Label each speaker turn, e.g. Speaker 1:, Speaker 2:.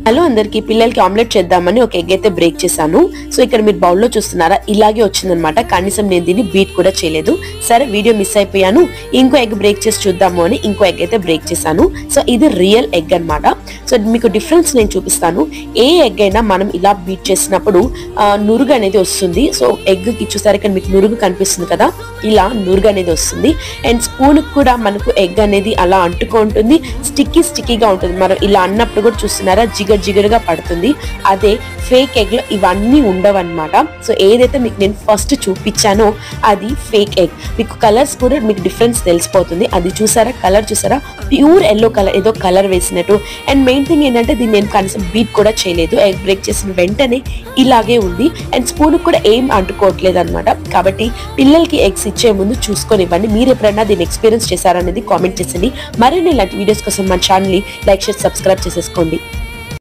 Speaker 1: Hello అందరికి, పిల్లలకి omelette చేద్దామని ఒక ఎగ్ అయితే బ్రేక్ చేశాను. సో ఇక్కడ మీరు బౌల్లో చూస్తున్నారా, ఇలాగే వచ్చిందనమాట. కనీసం నేను దీన్ని బీట్ కూడా చేయలేదు. సరే వీడియో మిస్ అయిపోయాను, ఇంకో ఎగ్ బ్రేక్ చేసి చూద్దాము అని ఇంకో ఎగ్ అయితే బ్రేక్ చేశాను. సో ఇది రియల్ ఎగ్ అనమాట. సో మీకు డిఫరెన్స్ నేను చూపిస్తాను. ఏ ఎగ్ అయినా మనం ఇలా బీట్ చేసినప్పుడు నురుగు అనేది వస్తుంది. సో ఎగ్కి చూసారు ఇక్కడ మీకు నురుగు కనిపిస్తుంది కదా, ఇలా నురుగు అనేది వస్తుంది. అండ్ స్పూన్ కూడా మనకు ఎగ్ అనేది అలా అంటుకుంటుంది, స్టిక్కీగా ఉంటుంది. మనం ఇలా అన్నప్పుడు కూడా చూస్తున్నారా, జిగరుగా పడుతుంది. అదే ఫేక్ ఎగ్ లో ఇవన్నీ ఉండవన్నమాట. సో ఏదైతే మీకు నేను ఫస్ట్ చూపించానో అది ఫేక్ ఎగ్. మీకు కలర్స్ కూడా మీకు డిఫరెన్స్ తెలిసిపోతుంది. అది చూసారా, కలర్ చూసారా, ప్యూర్ ఎల్లో కలర్, ఏదో కలర్ వేసినట్టు. అండ్ మెయిన్ థింగ్ ఏంటంటే దీన్ని నేను కనీసం బీట్ కూడా చేయలేదు. ఎగ్ బ్రేక్ చేసిన వెంటనే ఇలాగే ఉంది. అండ్ స్పూన్ కూడా ఏం అంటుకోవట్లేదు అనమాట. కాబట్టి పిల్లలకి ఎగ్స్ ఇచ్చే ముందు చూసుకొని ఇవ్వండి. మీరు ఎప్పుడైనా దీన్ని ఎక్స్పీరియన్స్ చేశారనేది కామెంట్ చేసింది. మరిన్ని ఇలాంటి వీడియోస్ కోసం మన ఛానల్ని లైక్ చేసి సబ్స్క్రైబ్ చేసేసుకోండి.